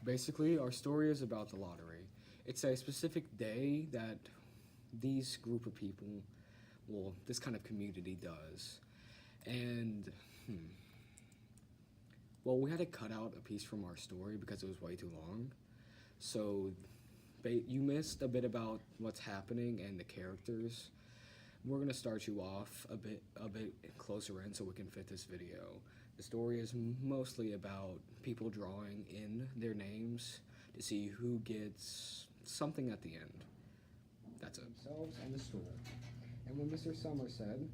Basically, our story is about the lottery. It's a specific day that these group of people, well, this kind of community does. And, well, we had to cut out a piece from our story because it was way too long. So, you missed a bit about what's happening and the characters. We're gonna start you off a bit closer in so we can fit this video. The story is mostly about people drawing in their names to see who gets something at the end. That's it. Themselves and the stool. And when Mr. Summers said,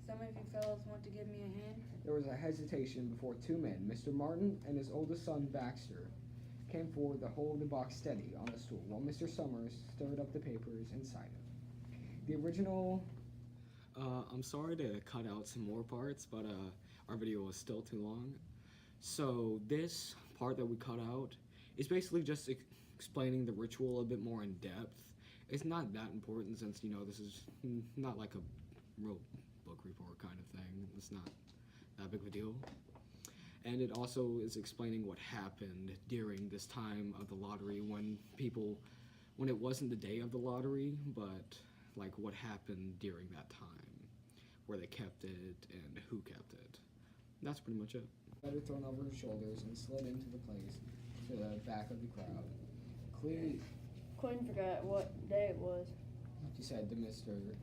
"Some of you fellows want to give me a hand?" there was a hesitation before two men, Mr. Martin and his oldest son Baxter, came forward to hold the box steady on the stool while Mr. Summers stirred up the papers inside it. The original. I'm sorry to cut out some more parts, but our video was still too long. So this part that we cut out is basically just explaining the ritual a bit more in depth. It's not that important since, this is not like a real book report kind of thing. It's not that big of a deal. And it also is explaining what happened during this time of the lottery when it wasn't the day of the lottery, but like what happened during that time, where they kept it and who kept it. That's pretty much it. Letter thrown over her shoulders and slid into the place to the back of the crowd. Quinn forgot what day it was. She said to Mrs.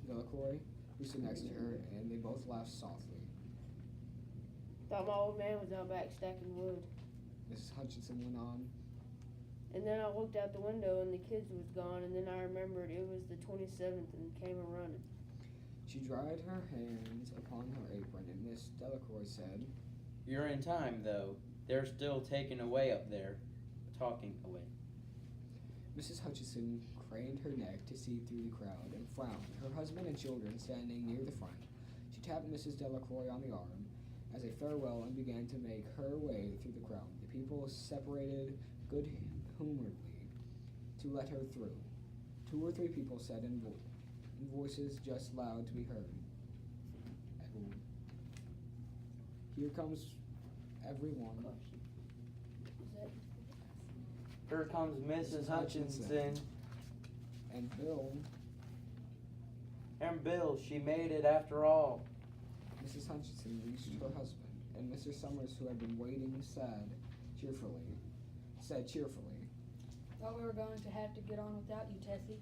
Delacroix, who stood next to her, and they both laughed softly. Thought my old man was out back stacking wood. Mrs. Hutchinson went on. And then I looked out the window and the kids was gone, and then I remembered it was the 27th and came a running. She dried her hands upon her apron, and Miss Delacroix said, "You're in time, though. They're still taking away up there. Talking away." Mrs. Hutchinson craned her neck to see through the crowd and frowned, her husband and children standing near the front. She tapped Mrs. Delacroix on the arm as a farewell and began to make her way through the crowd. The people separated good-humoredly to let her through. Two or three people said in voices just loud to be heard, "Here comes everyone." Here comes Mrs. Hutchinson. And Bill. And Bill, she made it after all. Mrs. Hutchinson reached her husband, and Mr. Summers, who had been waiting, said cheerfully, "Thought we were going to have to get on without you, Tessie."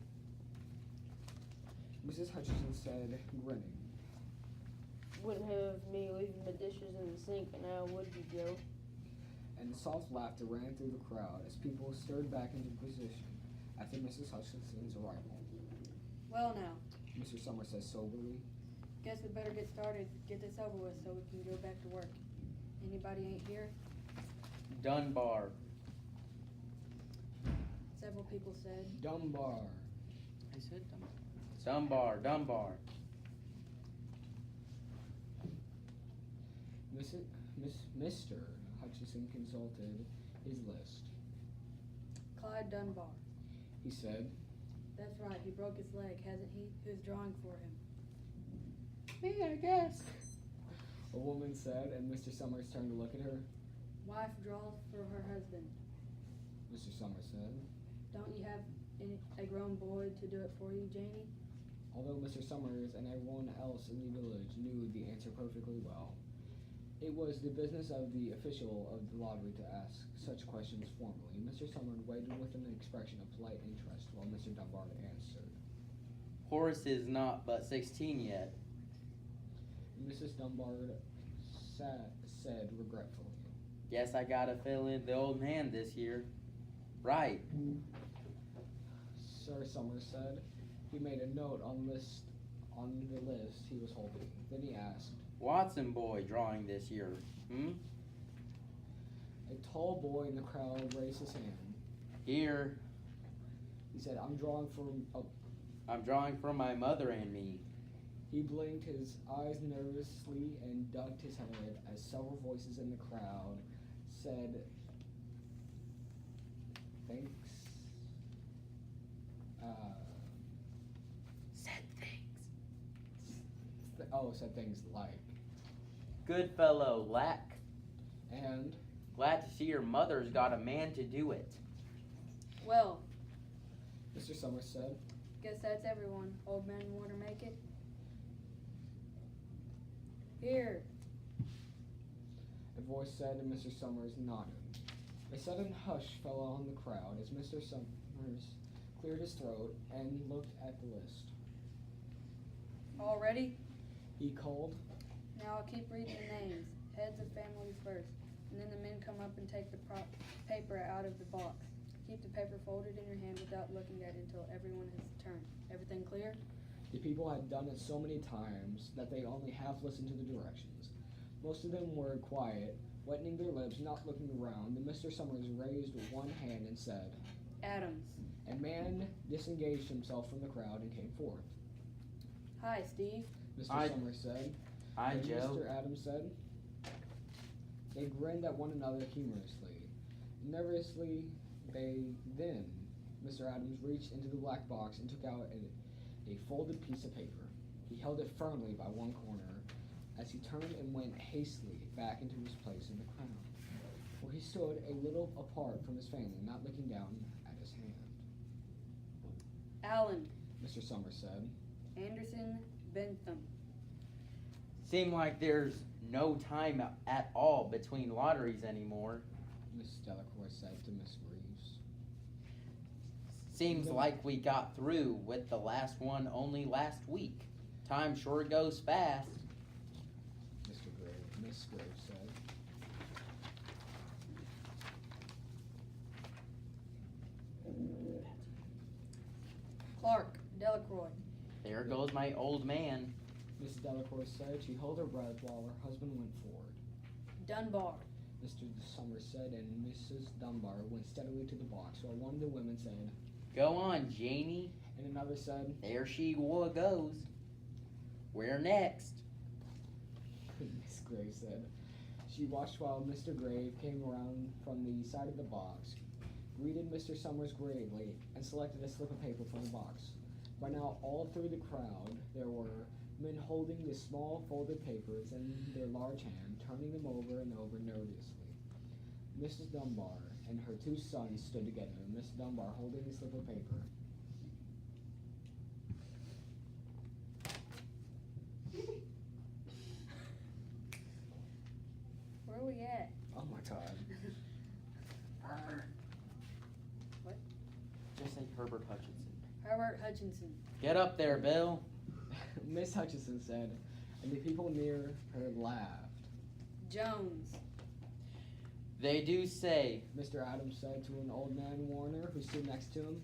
Mrs. Hutchinson said, grinning. Wouldn't have me leaving the dishes in the sink now, would you, Joe? And soft laughter ran through the crowd as people stirred back into position after Mrs. Hutchinson's arrival. "Well now, Mr. Summers said soberly. guess we better get started, get this over with so we can go back to work. Anybody ain't here?" Dunbar. Several people said. Dunbar. I said Dunbar. Dunbar. Mr. Hutchinson consulted his list. "Clyde Dunbar." He said, "That's right, he broke his leg, hasn't he? Who's drawing for him?" "Me, I guess," a woman said, and Mr. Summers turned to look at her. "Wife draws for her husband." Mr. Summers said. "Don't you have a grown boy to do it for you, Janie?" Although Mr. Summers and everyone else in the village knew the answer perfectly well, it was the business of the official of the lottery to ask such questions formally. Mr. Summers waited with an expression of polite interest while Mr. Dunbar answered. Horace is not but 16 yet. Mrs. Dunbar said regretfully. Guess I gotta fill in the old man this year. Right. Sir Summers said. He made a note on the list he was holding. Then he asked, Watson boy drawing this year, A tall boy in the crowd raised his hand. Here. He said, I'm drawing for my mother and me. He blinked his eyes nervously and ducked his head as several voices in the crowd said, thanks. Said things like, Good fellow, lack. And Glad to see your mother's got a man to do it. Well, Mr. Summers said. guess that's everyone. Old man Warner make it? Here. A voice said, and Mr. Summers nodded. A sudden hush fell on the crowd as Mr. Summers cleared his throat and looked at the list. All ready? He called. Now I'll keep reading the names. Heads of families first. And then the men come up and take the paper out of the box. Keep the paper folded in your hand without looking at it until everyone has turned. Everything clear? The people had done it so many times that they only half listened to the directions. Most of them were quiet, wetting their lips, not looking around. Then Mr. Summers raised one hand and said, Adams. A man disengaged himself from the crowd and came forth. Hi, Steve. Mr. Hi. Summers said. Hi, And Joe. Mr. Adams said. They grinned at one another humorously. Nervously, then Mr. Adams reached into the black box and took out a folded piece of paper. He held it firmly by one corner as he turned and went hastily back into his place in the crowd, where he stood a little apart from his family, not looking down at his hand. Allen. Mr. Summers said. Anderson. Bentham. Seem like there's no time at all between lotteries anymore. Miss Delacour said to Miss Reeves. Seems like we got through with the last one only last week. Time sure goes fast. Miss Graves said. Clark. Delacroix. There goes my old man. Miss Delacour said. She held her breath while her husband went forward. Dunbar. Mr. Summers said, and Mrs. Dunbar went steadily to the box, while one of the women said, Go on, Janie. and another said, There she goes. Where next? Miss Grave said. She watched while Mr. Grave came around from the side of the box, greeted Mr. Summers gravely, and selected a slip of paper from the box. By now, all through the crowd, there were men holding the small folded papers in their large hand, turning them over and over nervously. Mrs. Dunbar and her two sons stood together, Miss Dunbar holding the slip of paper. Where are we at? Oh my God. What? Just say Herbert Hutchinson. Herbert Hutchinson. Get up there, Bill. Miss Hutchinson said, and the people near her laughed. Jones. They do say Mr. Adams said to an old man Warner who stood next to him.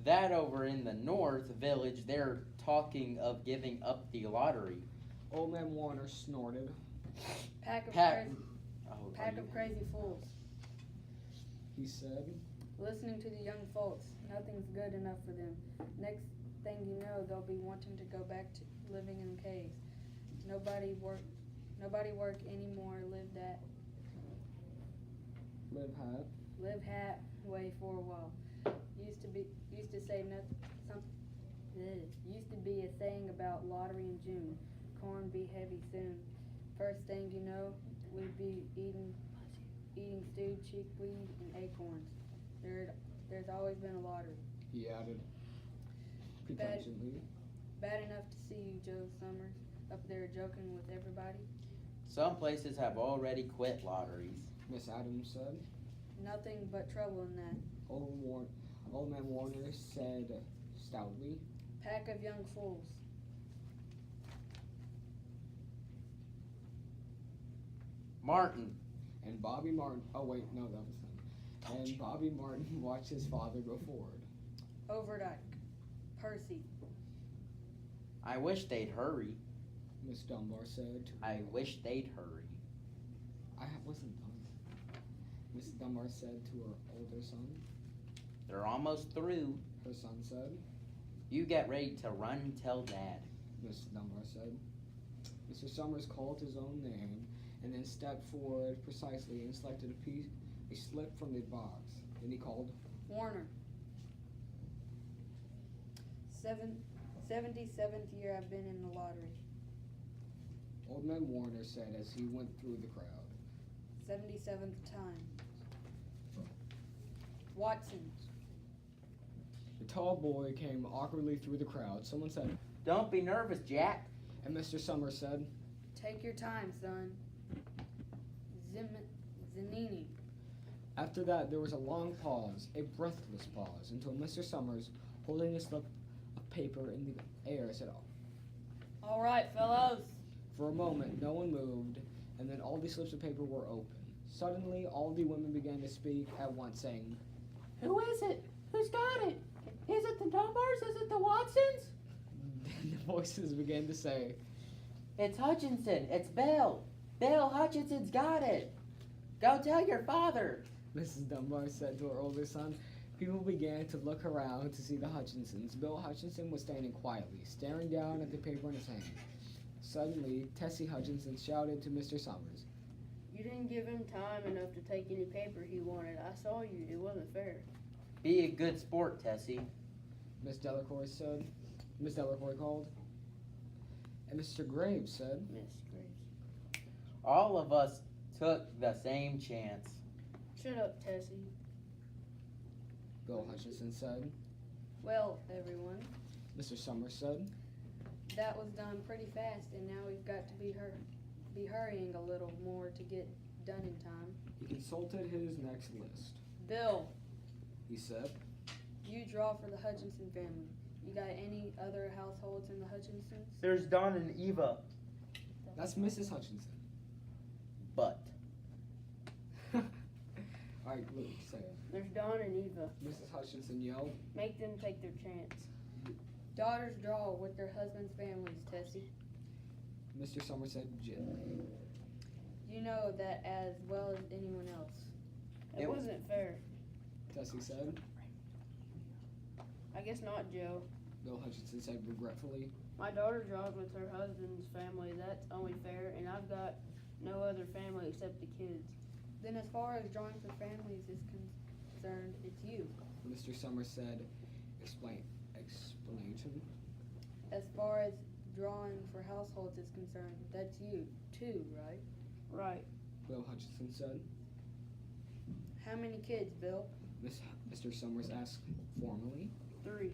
that over in the North Village, they're talking of giving up the lottery. Old man Warner snorted. Pack of Oh, Pack of crazy fools. He said, Listening to the young folks, nothing's good enough for them. Next thing you know, they'll be wanting to go back to living in caves. Nobody work anymore. Live halfway for a while. Used to be a saying about lottery in June. Corn be heavy soon. First thing you know, we'd be eating stewed chickweed and acorns. There's always been a lottery. he added, petulantly. Bad enough to see you, Joe Summers, up there joking with everybody. Some places have already quit lotteries. Miss Adams said. Nothing but trouble in that. Old man Warner said stoutly. Pack of young fools. Martin. And Bobby Martin, oh wait, no, that was him. And Bobby Martin watched his father go forward. Overdyke. Percy. I wish they'd hurry. Miss Dunbar said to I wish they'd hurry. I wasn't done. Miss Dunbar said to her older son. They're almost through. Her son said. You get ready to run and tell Dad. Miss Dunbar said. Mr. Summers called his own name and then stepped forward precisely and selected a slip from the box. Then he called Warner. 77th year I've been in the lottery. Old man Warner said as he went through the crowd. 77th time. Watson. The tall boy came awkwardly through the crowd. Someone said, Don't be nervous, Jack. and Mr. Summers said, Take your time, son. Zanini. After that, there was a long pause, a breathless pause, until Mr. Summers, holding a slip of paper in the air, said, All right, fellows. For a moment, no one moved, and then all the slips of paper were open. Suddenly, all the women began to speak at once, saying, Who is it? Who's got it? Is it the Dunbars? Is it the Watsons? Then the voices began to say, It's Hutchinson. It's Bill. Bill Hutchinson's got it. Go tell your father. Mrs. Dunbar said to her older son. People began to look around to see the Hutchinsons. Bill Hutchinson was standing quietly, staring down at the paper in his hand. Suddenly, Tessie Hutchinson shouted to Mr. Summers, You didn't give him time enough to take any paper he wanted. I saw you. It wasn't fair. Be a good sport, Tessie. Miss Delacour said. Miss Delacour called. And Mr. Graves said, Miss Graves. All of us took the same chance. Shut up, Tessie. Bill Hutchinson said. Well, everyone, Mr. Summers said. that was done pretty fast, and now we've got to be hurrying a little more to get done in time. He consulted his next list. Bill, He said, you draw for the Hutchinson family. You got any other households in the Hutchinsons? There's Don and Eva. That's Mrs. Hutchinson. But Alright, Luke, say it. There's Don and Eva. Mrs. Hutchinson yelled. Make them take their chance. Daughters draw with their husbands' families, Tessie. Mr. Summers said gently. You know that as well as anyone else. It wasn't fair. Tessie said. I guess not, Joe. Bill Hutchinson said regretfully. My daughter draws with her husband's family. That's only fair, and I've got no other family except the kids. Then as far as drawing for families is concerned, it's you. Mr. Summers said, explanation. As far as drawing for households is concerned, that's you, too, right? Right. Bill Hutchinson said. How many kids, Bill? Mr. Summers asked formally. 3.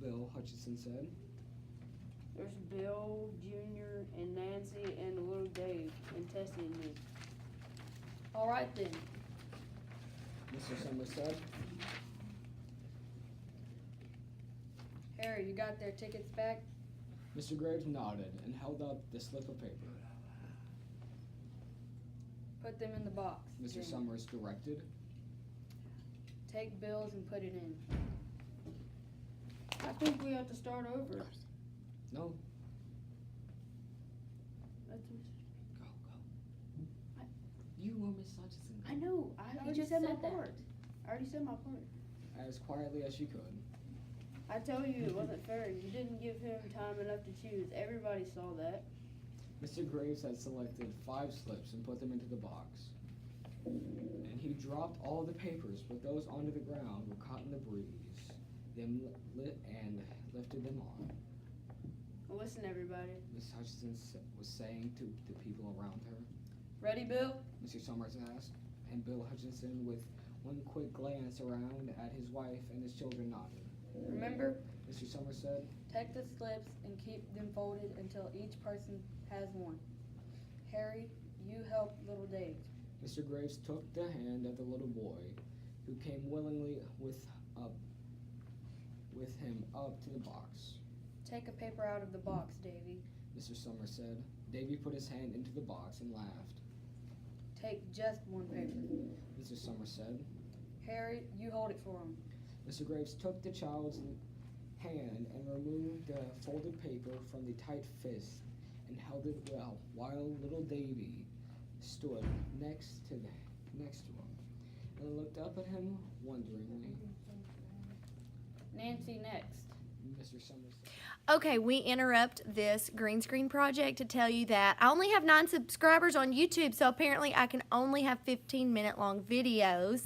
Bill Hutchinson said. There's Bill, Jr., and Nancy, and little Dave, and Tessie and me. All right then. Mr. Summers said. Harry, you got their tickets back? Mr. Graves nodded and held up the slip of paper. Put them in the box. Mr. Then Summers directed. take Bill's and put it in. I think we have to start over. No. That's Go. You or Miss Hutchinson. I know. I already just said my said that. part. I already said my part. As quietly as she could. I tell you, it wasn't fair. You didn't give him time enough to choose. Everybody saw that. Mr. Graves had selected 5 slips and put them into the box. And he dropped all the papers, but those onto the ground were caught in the breeze. Then lit and lifted them on. Well, listen, everybody. Miss Hutchinson was saying to the people around her. Ready, Bill? Mr. Summers asked, and Bill Hutchinson, with one quick glance around at his wife and his children, nodded. Remember, Mr. Summers said, take the slips and keep them folded until each person has one. Harry, you help little Dave. Mr. Graves took the hand of the little boy, who came willingly with him up to the box. Take a paper out of the box, Davy. Mr. Summers said. Davy put his hand into the box and laughed. Take just one paper. Mr. Summers said. Harry, you hold it for him. Mr. Graves took the child's hand and removed the folded paper from the tight fist and held it well, while little Davy stood next to him and looked up at him wonderingly. Nancy next. Mr. Summers said. Okay, we interrupt this green screen project to tell you that I only have 9 subscribers on YouTube, so apparently I can only have 15-minute long videos.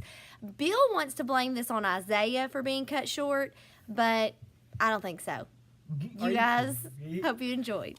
Bill wants to blame this on Isaiah for being cut short, but I don't think so. You guys, hope you enjoyed.